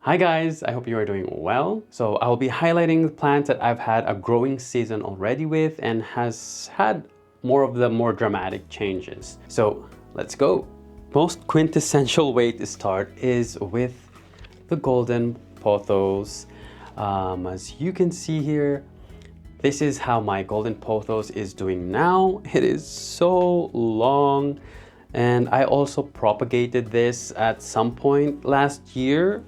Hi guys, I hope you are doing well. So I'll be highlighting the plants that I've had a growing season already with and has had more of the more dramatic changes. So let's go. Most quintessential way to start is with the golden pothos. As you can see here, this is how my golden pothos is doing now. It is so long. And I also propagated this at some point last year,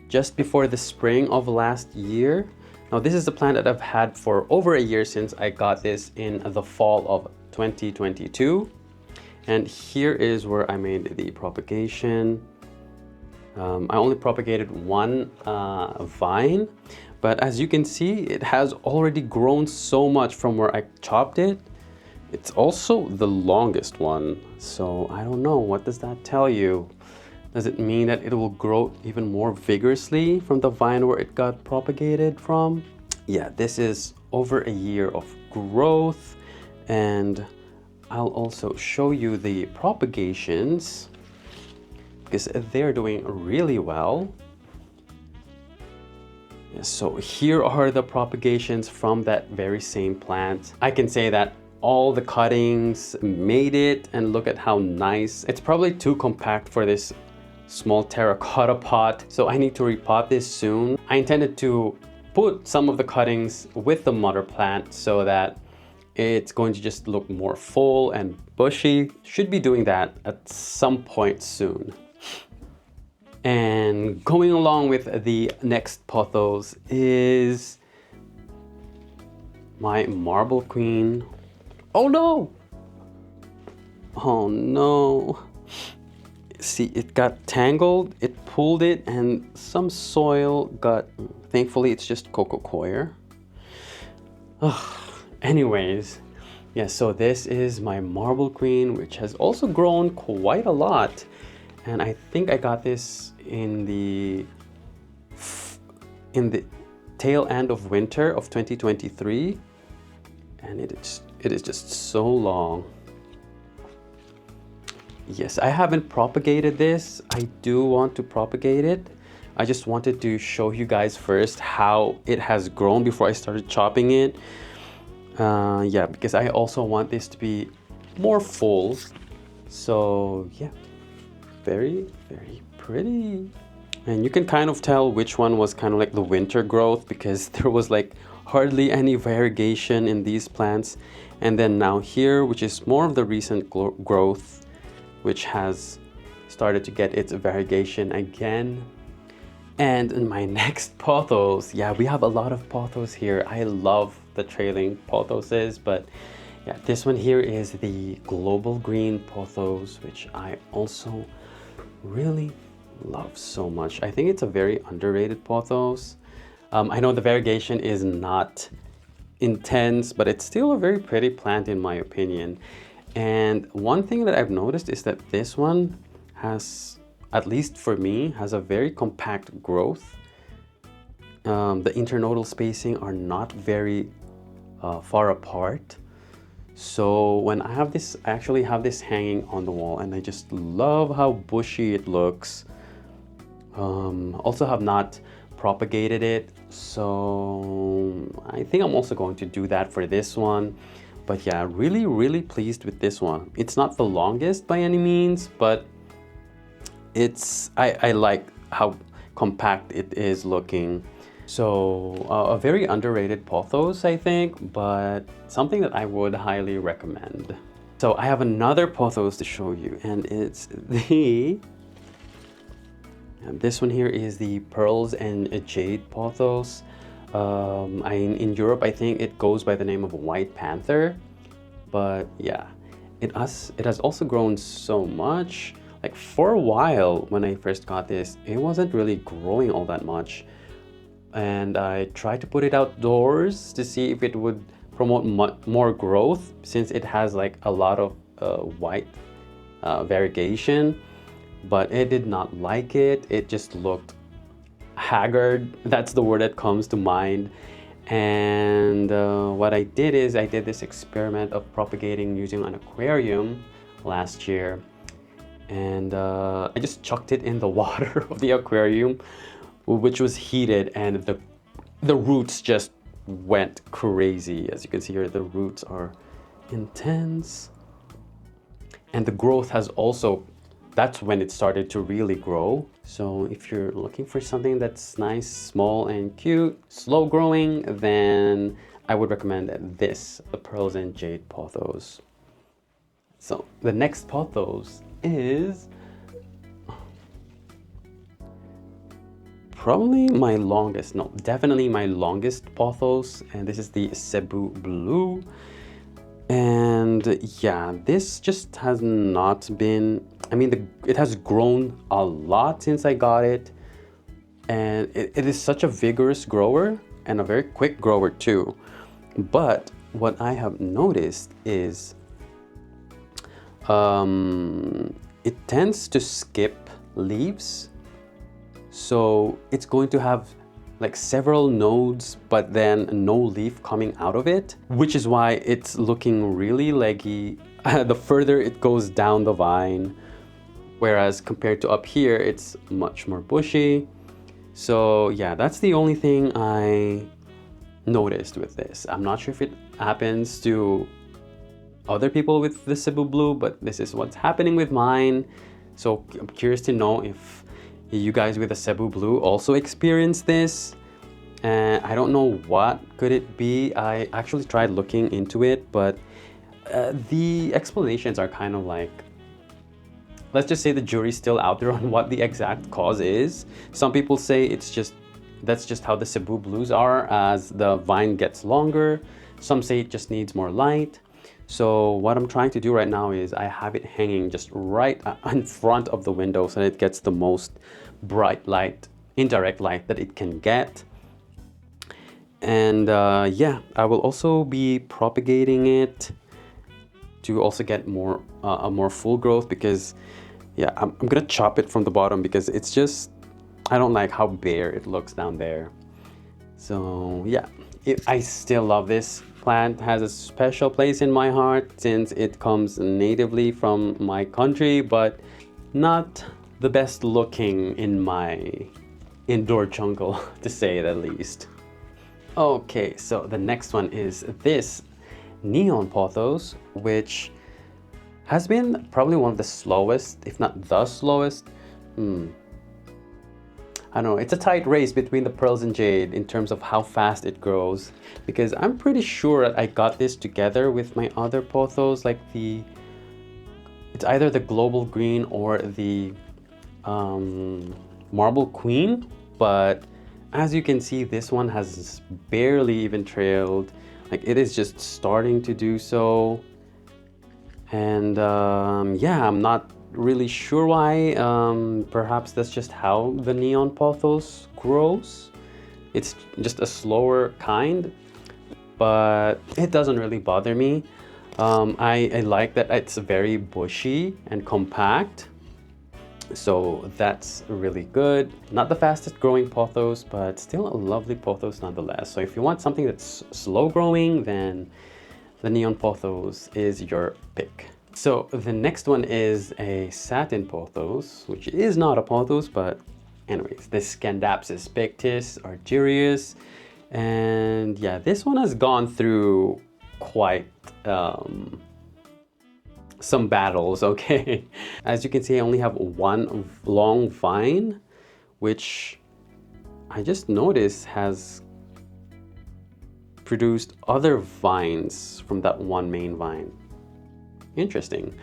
just before the spring of last year. Now this is the plant that I've had for over a year since I got this in the fall of 2022. And here is where I made the propagation. I only propagated one vine, but as you can see, it has already grown so much from where I chopped it. It's also the longest one, so I don't know, what does that tell you? Does it mean that it will grow even more vigorously from the vine where it got propagated from? Yeah, this is over a year of growth, and I'll also show you the propagations because they're doing really well. So here are the propagations from that very same plant. I can say that all the cuttings made it, and look at how nice. It's probably too compact for this small terracotta pot, so I need to repot this soon. I intended to put some of the cuttings with the mother plant so that it's going to just look more full and bushy. Should be doing that at some point soon. And going along with the next pothos is my marble queen. Oh no! Oh no. See, it got tangled, it pulled it, and some soil got, thankfully it's just coco coir. Anyways, yeah, so this is my marble queen, which has also grown quite a lot. And I think I got this in the tail end of winter of 2023. And it is just so long. Yes, I haven't propagated this. I do want to propagate it. I just wanted to show you guys first how it has grown before I started chopping it. Yeah, because I also want this to be more full. So yeah, very, very pretty. And you can kind of tell which one was kind of like the winter growth because there was like hardly any variegation in these plants. And then now here, which is more of the recent growth, which has started to get its variegation again. And in my next pothos, yeah, we have a lot of pothos here. I love the trailing pothoses, but yeah, this one here is the global green pothos, which I also really love so much. I think it's a very underrated pothos. I know the variegation is not intense, but it's still a very pretty plant in my opinion. And one thing that I've noticed is that this one has, at least for me, has a very compact growth. The internodal spacing are not very far apart. So when I have this, I actually have this hanging on the wall, and I just love how bushy it looks. Also have not propagated it, so I think I'm also going to do that for this one. But yeah, really pleased with this one. It's not the longest by any means, but I like how compact it is looking. So a very underrated pothos, I think, but something that I would highly recommend. So I have another pothos to show you, and it's this one here is the Pearls and Jade pothos. In Europe, I think it goes by the name of White Panther. But yeah, it has also grown so much. Like for a while when I first got this, it wasn't really growing all that much. And I tried to put it outdoors to see if it would promote more growth, since it has like a lot of white variegation. But it did not like it. It just looked haggard. That's the word that comes to mind. And what I did is I did this experiment of propagating using an aquarium last year. and I just chucked it in the water of the aquarium, which was heated, and the roots just went crazy. As you can see here, the roots are intense, and the growth has also, that's when it started to really grow. So if you're looking for something that's nice, small and cute, slow growing, then I would recommend this, the Pearls and Jade Pothos. So the next Pothos is probably my longest, no, definitely my longest Pothos, and this is the Sabu Blue. And yeah, this just has not been, I mean, it has grown a lot since I got it, and it is such a vigorous grower and a very quick grower too. But what I have noticed is it tends to skip leaves. So it's going to have like several nodes, but then no leaf coming out of it, which is why it's looking really leggy the further it goes down the vine. Whereas compared to up here, it's much more bushy. So yeah, that's the only thing I noticed with this. I'm not sure if it happens to other people with the Sabu Blue, but this is what's happening with mine. So I'm curious to know if you guys with the Sabu Blue also experience this. And I don't know what could it be. I actually tried looking into it, but the explanations are kind of like, let's just say the jury's still out there on what the exact cause is. Some people say that's just how the Sabu Blues are as the vine gets longer. Some say it just needs more light. So what I'm trying to do right now is I have it hanging just right in front of the window so that it gets the most bright light, indirect light that it can get. And yeah, I will also be propagating it to also get more a more full growth, because yeah, I'm gonna chop it from the bottom because it's just, I don't like how bare it looks down there. So yeah, I still love this plant. Has a special place in my heart since it comes natively from my country, but not the best looking in my indoor jungle, to say the least. Okay, so the next one is this Neon Pothos, which has been probably one of the slowest, if not the slowest. I don't know, it's a tight race between the Pearls and Jade in terms of how fast it grows, because I'm pretty sure that I got this together with my other Pothos, like it's either the Global Green or the Marble Queen, but as you can see, this one has barely even trailed. Like, it is just starting to do so. And yeah, I'm not really sure why. Perhaps that's just how the Neon Pothos grows. It's just a slower kind, but it doesn't really bother me. I like that it's very bushy and compact. So that's really good. Not the fastest growing Pothos, but still a lovely Pothos nonetheless. So if you want something that's slow growing, then the Neon Pothos is your pick. So the next one is a Satin Pothos, which is not a Pothos, but anyways, this Scandapsis pictus argyrius. And yeah, this one has gone through quite some battles, okay? As you can see, I only have one long vine, which I just noticed has produced other vines from that one main vine. Interesting.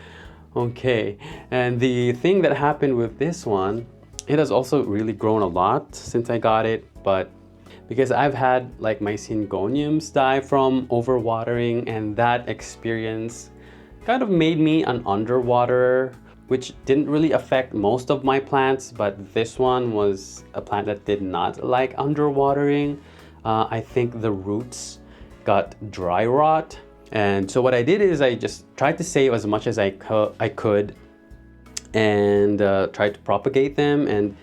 Okay, and the thing that happened with this one, it has also really grown a lot since I got it, but because I've had like my syngoniums die from overwatering, and that experience kind of made me an underwaterer, which didn't really affect most of my plants, but this one was a plant that did not like underwatering. I think the roots got dry rot. And so what I did is I just tried to save as much as I could and tried to propagate them. And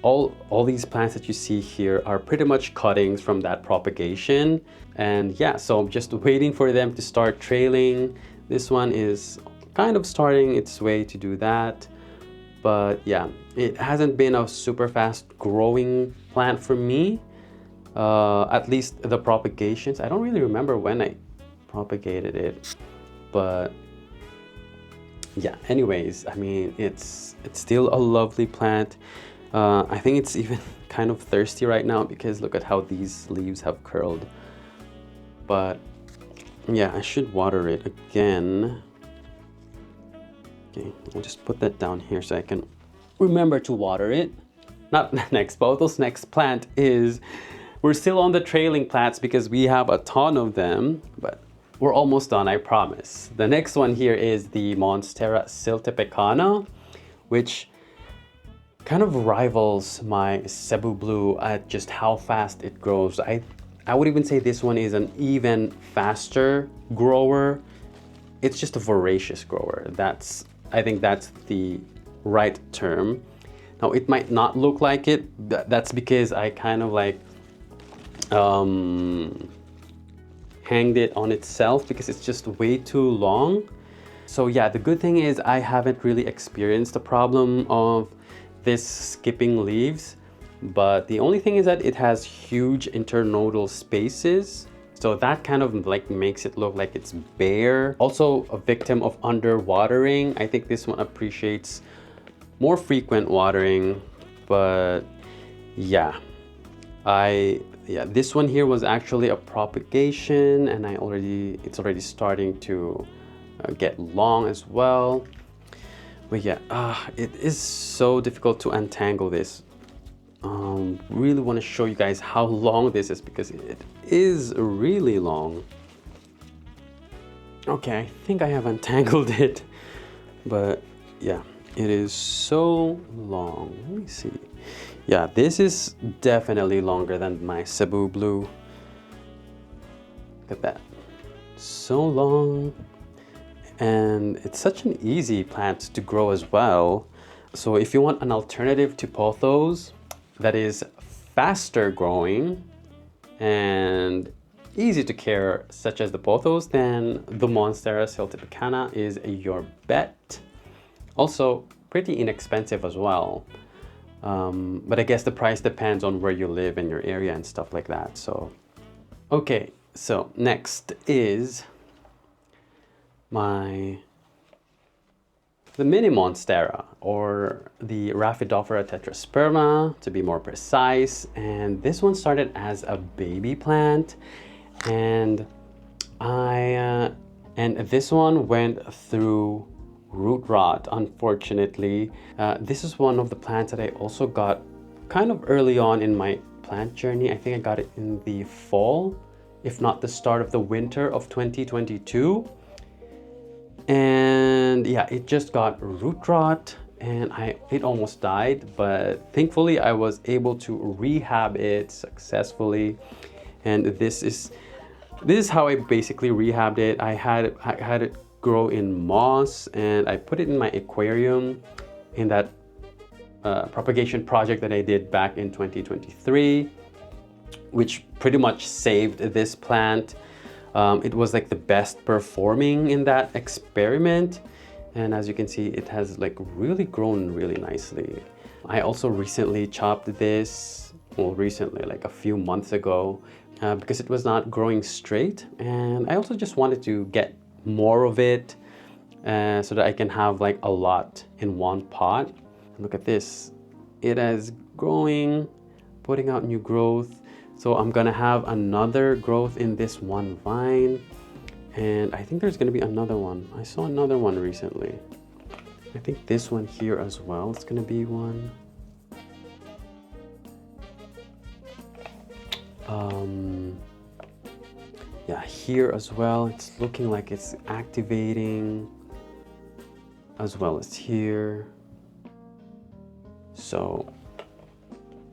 all these plants that you see here are pretty much cuttings from that propagation. And yeah, so I'm just waiting for them to start trailing. This one is kind of starting its way to do that. But yeah, it hasn't been a super fast growing plant for me. At least the propagations. I don't really remember when I propagated it, but yeah, anyways, I mean, it's still a lovely plant. I think it's even kind of thirsty right now because look at how these leaves have curled. But yeah, I should water it again. Okay, I'll just put that down here so I can remember to water it. Not next, Pothos' next plant is, we're still on the trailing plants because we have a ton of them, but we're almost done, I promise. The next one here is the Monstera Peru, which kind of rivals my Sabu Blue at just how fast it grows. I would even say this one is an even faster grower. It's just a voracious grower. I think that's the right term. Now it might not look like it. That's because I kind of like hanged it on itself because it's just way too long. So yeah, the good thing is I haven't really experienced the problem of this skipping leaves, but the only thing is that it has huge internodal spaces. So that kind of like makes it look like it's bare. Also a victim of underwatering. I think this one appreciates more frequent watering, but yeah, this one here was actually a propagation, and it's already starting to get long as well. But yeah, it is so difficult to untangle this. Really want to show you guys how long this is because it is really long. Okay, I think I have untangled it, but yeah, it is so long. Let me see. Yeah, this is definitely longer than my Sabu Blue. Look at that. So long. And it's such an easy plant to grow as well. So if you want an alternative to Pothos that is faster growing and easy to care, such as the Pothos, then the Monstera Peru is your bet. Also pretty inexpensive as well. But I guess the price depends on where you live in your area and stuff like that. So, okay, so next is the mini Monstera, or the Rhaphidophora tetrasperma to be more precise. And this one started as a baby plant, and this one went through root rot, unfortunately. This is one of the plants that I also got kind of early on in my plant journey. I think I got it in the fall, if not the start of the winter of 2022. And yeah, it just got root rot and it almost died, but thankfully I was able to rehab it successfully. And this is how I basically rehabbed it. I had it grow in moss, and I put it in my aquarium in that propagation project that I did back in 2023, which pretty much saved this plant. It was like the best performing in that experiment, and as you can see, it has like really grown really nicely. I also recently chopped this, well, recently, like a few months ago, because it was not growing straight, and I also just wanted to get more of it so that I can have like a lot in one pot. Look at this, it is growing, putting out new growth. So I'm gonna have another growth in this one vine, and I think there's gonna be another one. I saw another one recently. I think this one here as well, it's gonna be one. Yeah, here as well, it's looking like it's activating, as well as here. So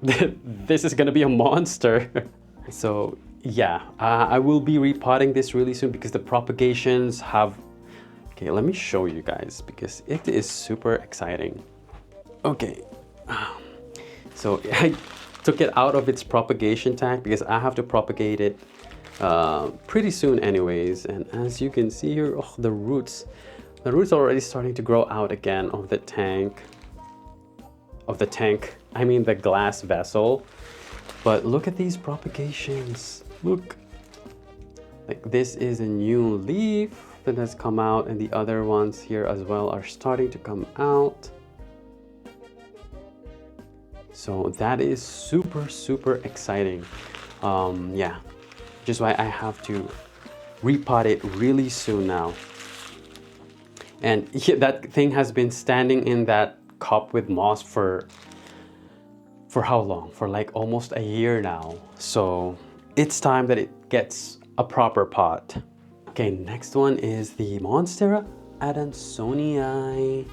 this is gonna be a monster. So yeah, I will be repotting this really soon because the propagations have... Okay, let me show you guys because it is super exciting. Okay, so I took it out of its propagation tank because I have to propagate it pretty soon anyways. And as you can see here, oh, the roots are already starting to grow out again of the tank. of the tank. I mean the glass vessel. But look at these propagations. Look. Like this is a new leaf that has come out, and the other ones here as well are starting to come out. So that is super, super exciting. Yeah, which is why I have to repot it really soon now. And yeah, that thing has been standing in that cup with moss for how long? For like almost a year now. So it's time that it gets a proper pot. Okay, next one is the Monstera adansoni.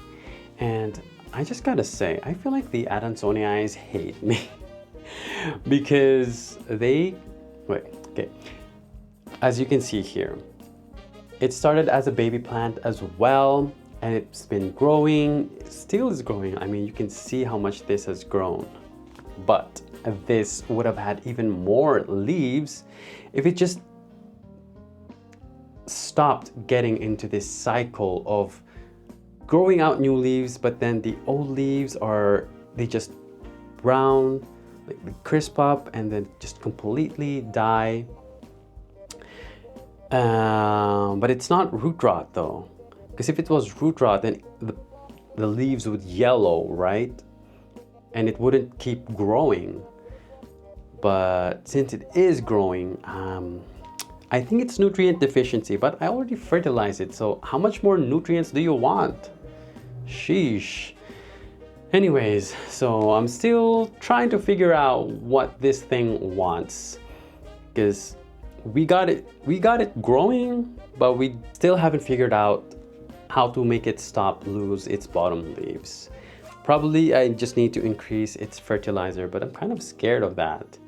And I just gotta say, I feel like the adansoni hate me because okay. As you can see here, it started as a baby plant as well, and it's been growing, it still is growing. I mean, you can see how much this has grown, but this would have had even more leaves if it just stopped getting into this cycle of growing out new leaves, but then the old leaves they just brown, like they crisp up and then just completely die. But it's not root rot though, because if it was root rot, then the leaves would yellow, right? And it wouldn't keep growing. But since it is growing, I think it's nutrient deficiency, but I already fertilized it. So how much more nutrients do you want? Sheesh. Anyways, so I'm still trying to figure out what this thing wants, because we got it growing, but we still haven't figured out how to make it stop lose its bottom leaves. Probably I just need to increase its fertilizer, but I'm kind of scared of that.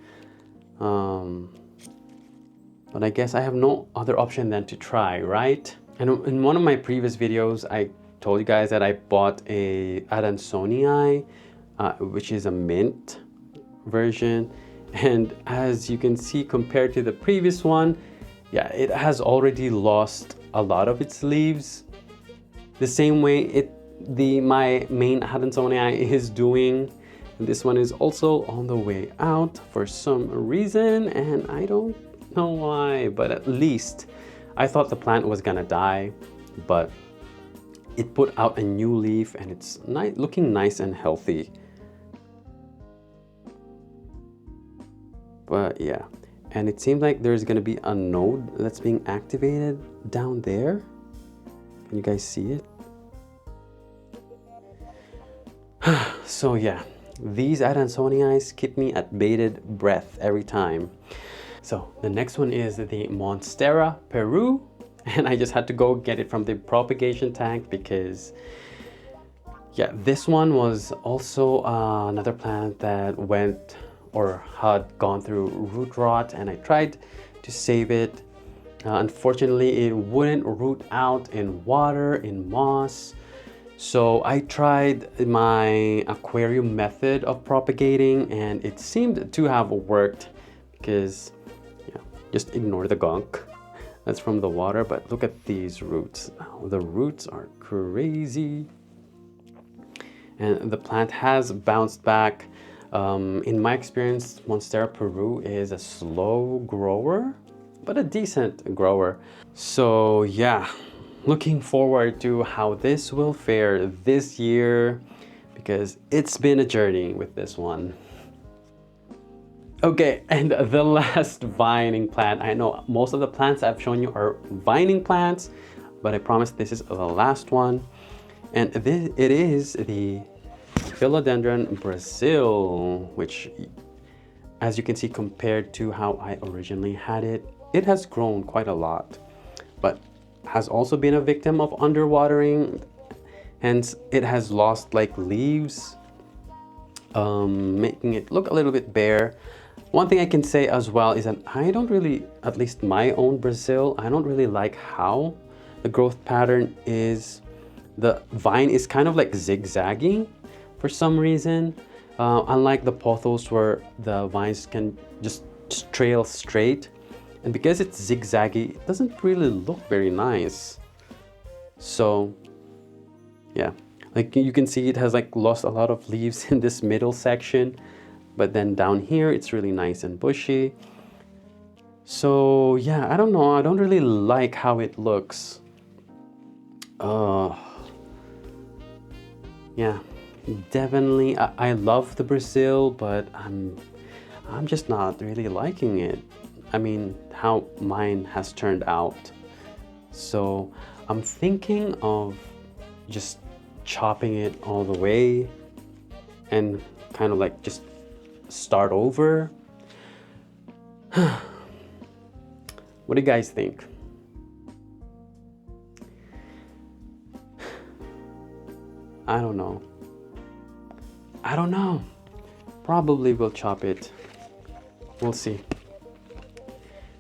But I guess I have no other option than to try, right? And in one of my previous videos, I told you guys that I bought a adansoni, which is a mint version. And as you can see, compared to the previous one, yeah, it has already lost a lot of its leaves. The same way my main adansoni is doing. This one is also on the way out for some reason, and I don't know why, but at least I thought the plant was gonna die, but it put out a new leaf and it's looking nice and healthy. But yeah, and it seems like there's gonna be a node that's being activated down there. Can you guys see it? So yeah, these adansoni keep me at bated breath every time. So the next one is the Monstera Peru, and I just had to go get it from the propagation tank because yeah, this one was also another plant that went or had gone through root rot, and I tried to save it. Unfortunately, it wouldn't root out in water, in moss. So I tried my aquarium method of propagating, and it seemed to have worked because, yeah, just ignore the gunk that's from the water. But look at these roots. Oh, the roots are crazy. And the plant has bounced back. In my experience, Monstera Peru is a slow grower, but a decent grower. So yeah, looking forward to how this will fare this year, because it's been a journey with this one. Okay, and the last vining plant. I know most of the plants I've shown you are vining plants, but I promise this is the last one. And it is the Filodendron Brazil, which, as you can see, compared to how I originally had it, it has grown quite a lot, but has also been a victim of underwatering. Hence, it has lost like leaves, making it look a little bit bare. One thing I can say as well is that I don't really, at least my own Brazil, I don't really like how the growth pattern is. The vine is kind of like zigzagging for some reason, unlike the Pothos where the vines can just trail straight. And because it's zigzaggy, it doesn't really look very nice. So yeah, Like you can see it has like lost a lot of leaves in this middle section, but then down here it's really nice and bushy. So yeah, I don't know, I don't really like how it looks. Yeah, definitely I love the Brazil, but I'm just not really liking it. I mean, how mine has turned out. So I'm thinking of just chopping it all the way and kind of like just start over. What do you guys think? I don't know. I don't know. Probably will chop it. We'll see.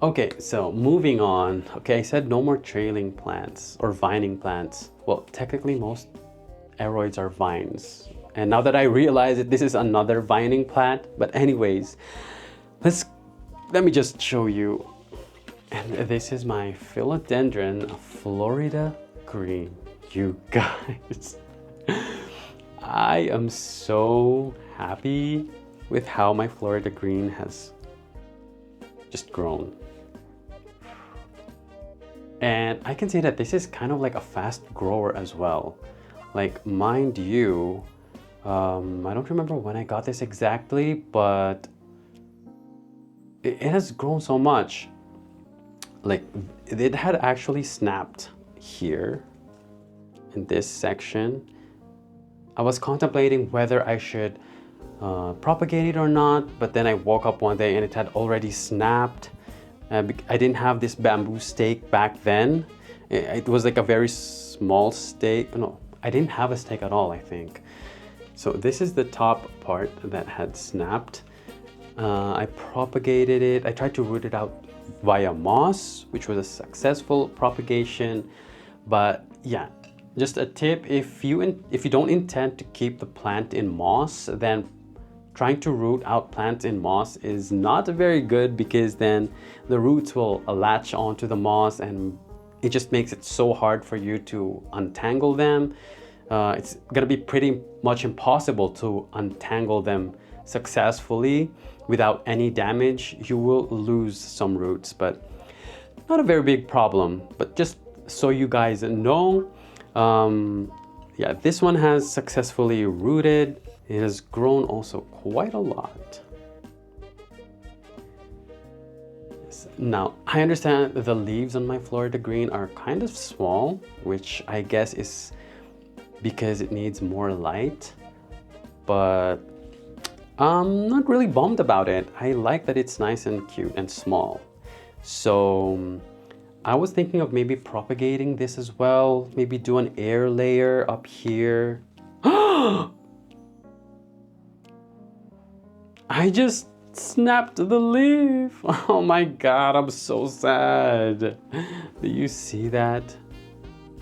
Okay, so moving on. Okay, I said no more trailing plants or vining plants. Well, technically most aroids are vines. And now that I realize it, this is another vining plant. But anyways, let me just show you. And this is my Philodendron Florida Green. You guys, I am so happy with how my Florida Green has just grown. And I can say that this is kind of like a fast grower as well. Like, mind you, I don't remember when I got this exactly, but it has grown so much. Like, it had actually snapped here in this section. I was contemplating whether I should propagate it or not, but then I woke up one day and it had already snapped. I didn't have this bamboo stake back then. It was like a very small stake. No, I didn't have a stake at all, I think. So this is the top part that had snapped. I propagated it. I tried to root it out via moss, which was a successful propagation. But yeah, just a tip, if you don't intend to keep the plant in moss, then trying to root out plants in moss is not very good, because then the roots will latch onto the moss and it just makes it so hard for you to untangle them. It's gonna be pretty much impossible to untangle them successfully without any damage. You will lose some roots, but not a very big problem. But just so you guys know, yeah, this one has successfully rooted. It has grown also quite a lot. Now, I understand the leaves on my Florida Green are kind of small, which I guess is because it needs more light, but I'm not really bummed about it. I like that it's nice and cute and small. So I was thinking of maybe propagating this as well, maybe do an air layer up here. I just snapped the leaf. Oh my God, I'm so sad. Do you see that?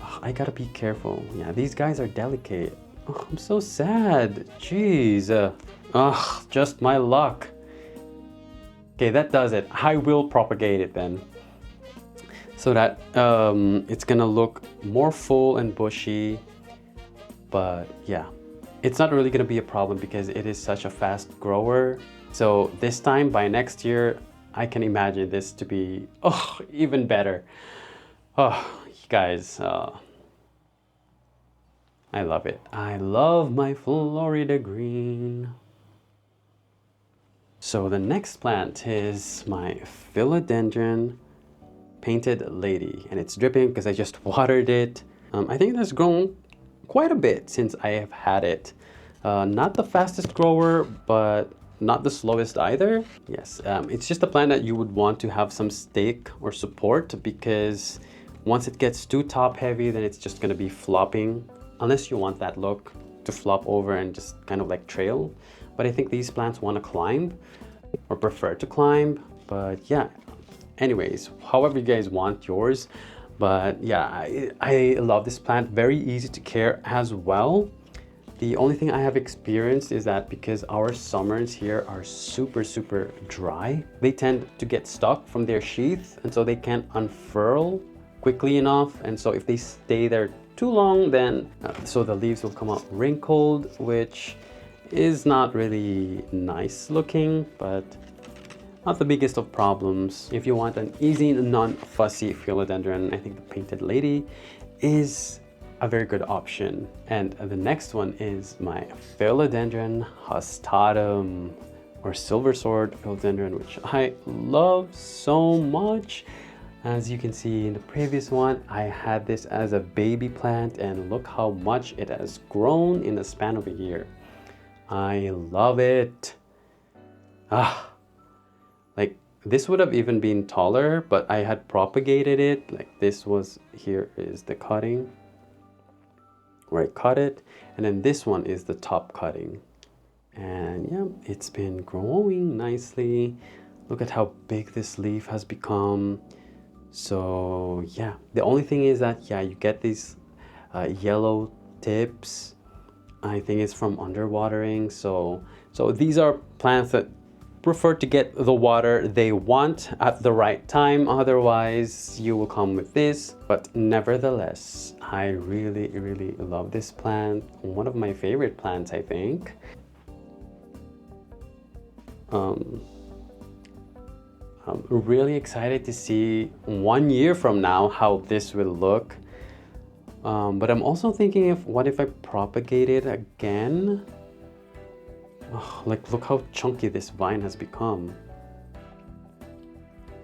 Oh, I gotta be careful. Yeah, these guys are delicate. Oh, I'm so sad. Jeez. Just my luck. Okay, that does it. I will propagate it then, so that it's gonna look more full and bushy. But yeah, it's not really gonna be a problem because it is such a fast grower. So this time, by next year, I can imagine this to be even better. Oh, you guys, I love it. I love my Florida Green. So the next plant is my Philodendron Painted Lady, and it's dripping because I just watered it. I think it has grown quite a bit since I have had it. Not the fastest grower, but not the slowest either. Yes, it's just a plant that you would want to have some stake or support, because once it gets too top heavy, then it's just gonna be flopping, unless you want that look to flop over and just kind of like trail. But I think these plants want to climb or prefer to climb. But yeah, anyways, however you guys want yours. But yeah, I love this plant. Very easy to care as well. The only thing I have experienced is that because our summers here are super dry, they tend to get stuck from their sheath, and so they can't unfurl quickly enough. And so if they stay there too long, then so the leaves will come out wrinkled, which is not really nice looking, but not the biggest of problems. If you want an easy, non-fussy philodendron, I think the Painted Lady is a very good option. And the next one is my Filodendron Hastatum, or silver sword philodendron, which I love so much. As you can see in the previous one, I had this as a baby plant, and look how much it has grown in the span of a year. I love it. Like this would have even been taller, but I had propagated it. Like this was, here is the cutting where I cut it, and then this one is the top cutting. And yeah, it's been growing nicely. Look at how big this leaf has become. So yeah, the only thing is that, yeah, you get these yellow tips. I think it's from underwatering. So these are plants that prefer to get the water they want at the right time. Otherwise, you will come with this. But nevertheless, I really, really love this plant. One of my favorite plants, I think. I'm really excited to see 1 year from now how this will look. But I'm also thinking, what if I propagate it again? Oh, like look how chunky this vine has become.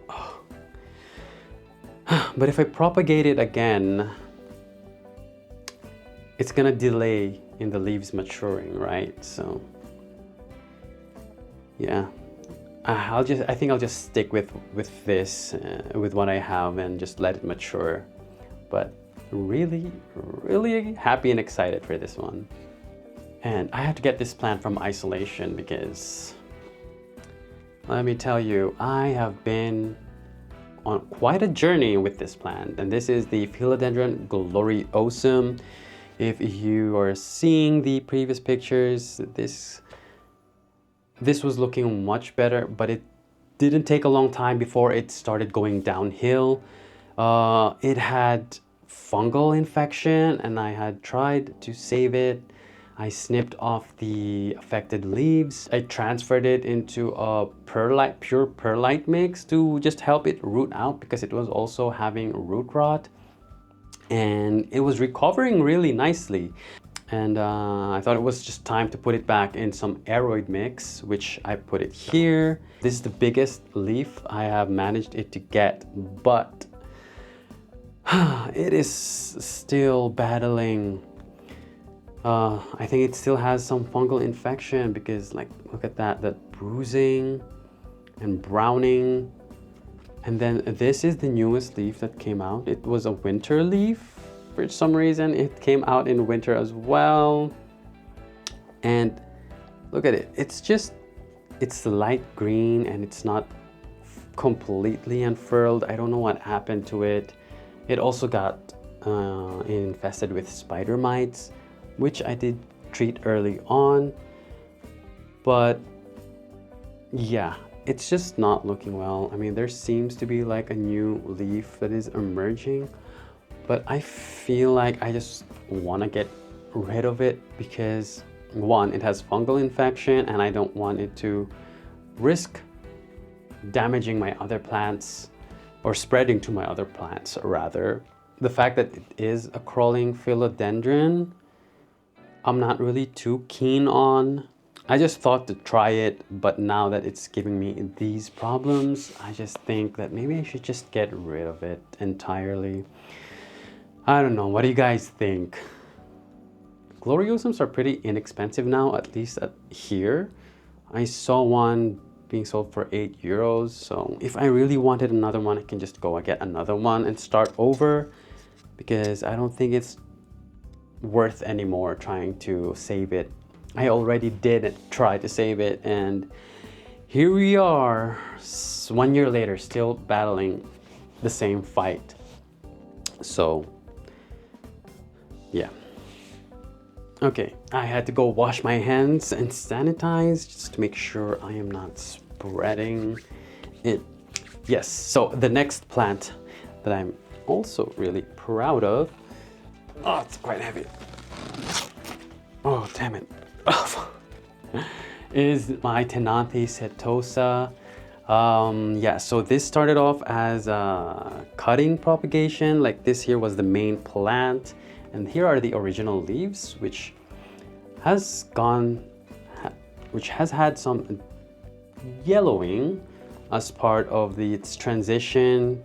Oh. But if I propagate it again, it's gonna delay in the leaves maturing, right? So yeah, I think I'll just stick with this, with what I have, and just let it mature. But really, really happy and excited for this one. And I had to get this plant from isolation because, let me tell you, I have been on quite a journey with this plant. And this is the Filodendron Gloriosum. If you are seeing the previous pictures, this was looking much better, but it didn't take a long time before it started going downhill. It had fungal infection, and I had tried to save it. I snipped off the affected leaves. I transferred it into a pure perlite mix to just help it root out, because it was also having root rot, and it was recovering really nicely. And I thought it was just time to put it back in some aeroid mix, which I put it here. This is the biggest leaf I have managed it to get, but it is still battling. I think it still has some fungal infection, because like, look at that bruising and browning. And then this is the newest leaf that came out. It was a winter leaf. For some reason, it came out in winter as well. And look at it. It's light green, and it's not completely unfurled. I don't know what happened to it. It also got infested with spider mites, which I did treat early on. But yeah, it's just not looking well. I mean, there seems to be like a new leaf that is emerging, but I feel like I just want to get rid of it because, one, it has fungal infection, and I don't want it to risk damaging my other plants, or spreading to my other plants rather. The fact that it is a crawling philodendron, I'm not really too keen on. I just thought to try it, but now that it's giving me these problems, I just think that maybe I should just get rid of it entirely. I don't know, what do you guys think? Gloriosums are pretty inexpensive now, at least here. I saw one being sold for €8, so if I really wanted another one, I can just go and get another one and start over, because I don't think it's worth anymore trying to save it. I already did try to save it, and here we are 1 year later, still battling the same fight. So yeah, okay, I had to go wash my hands and sanitize just to make sure I am not spreading it. Yes, so the next plant that I'm also really proud of Oh, it's quite heavy. Oh, damn it. Is my Tane Setosa. Yeah, so this started off as cutting propagation. Like this here was the main plant, and here are the original leaves, which has had some yellowing as part of its transition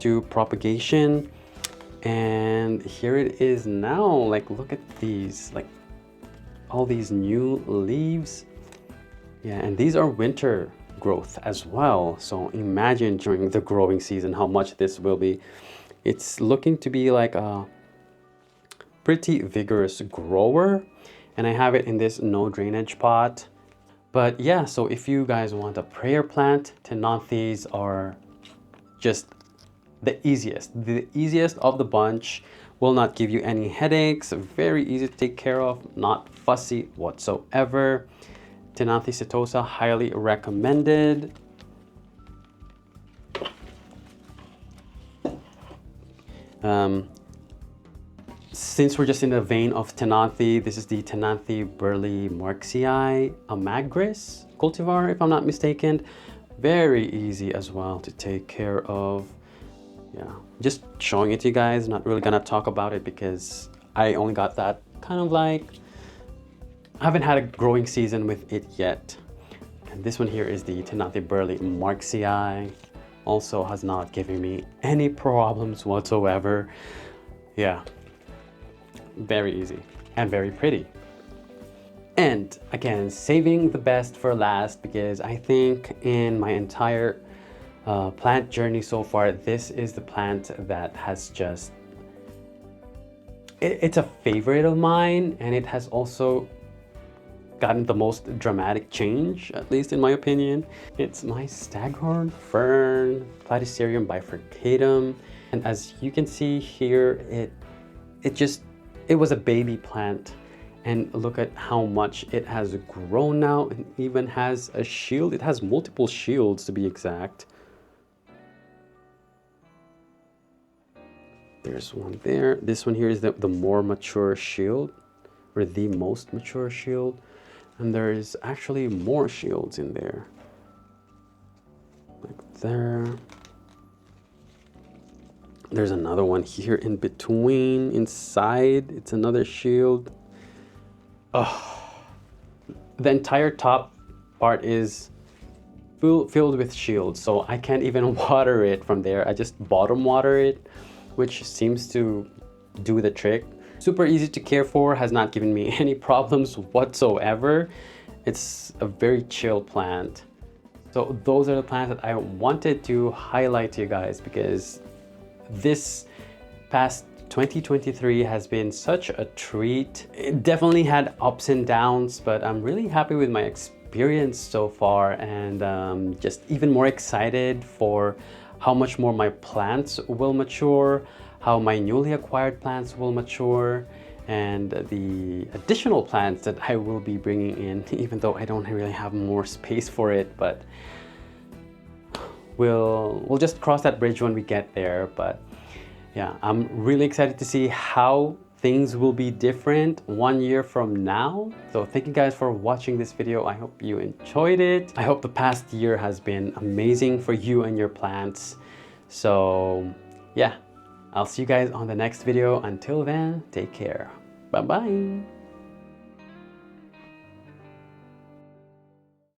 to propagation. And here it is now. Like, look at these, like all these new leaves. Yeah, and these are winter growth as well. So imagine during the growing season how much this will be. It's looking to be like a pretty vigorous grower, and I have it in this no drainage pot. But yeah, so if you guys want a prayer plant, Tenanthes are just the easiest of the bunch. Will not give you any headaches, very easy to take care of, not fussy whatsoever. Tane Setosa, highly recommended. Since we're just in the vein of Tenanthe, this is the Tenanthe Burley Marxii Amagris cultivar, if I'm not mistaken. Very easy as well to take care of. Yeah, just showing it to you guys, not really gonna talk about it because I only got that kind of like, I haven't had a growing season with it yet. And this one here is the Tenanthe Burley Marxii. Also has not given me any problems whatsoever. Yeah, very easy and very pretty. And again, saving the best for last, because I think in my entire plant journey so far, this is the plant that has just, it's a favorite of mine, and it has also gotten the most dramatic change, at least in my opinion. It's my Staghorn Fern, Platycerium bifurcatum. And as you can see here, it was a baby plant, and look at how much it has grown now, and even has a shield. It has multiple shields to be exact. There's one there. This one here is the more mature shield, or the most mature shield. And there is actually more shields in there. Like there. There's another one here in between, inside. It's another shield. Oh, the entire top part is filled with shields, so I can't even water it from there. I just bottom water it, which seems to do the trick. Super easy to care for, has not given me any problems whatsoever. It's a very chill plant. So those are the plants that I wanted to highlight to you guys, because this past 2023 has been such a treat. It definitely had ups and downs, but I'm really happy with my experience so far, and just even more excited for how much more my plants will mature, how my newly acquired plants will mature, and the additional plants that I will be bringing in, even though I don't really have more space for it. But we'll just cross that bridge when we get there. But yeah, I'm really excited to see how things will be different 1 year from now. So thank you guys for watching this video. I hope you enjoyed it. I hope the past year has been amazing for you and your plants. So yeah, I'll see you guys on the next video. Until then, take care. Bye-bye.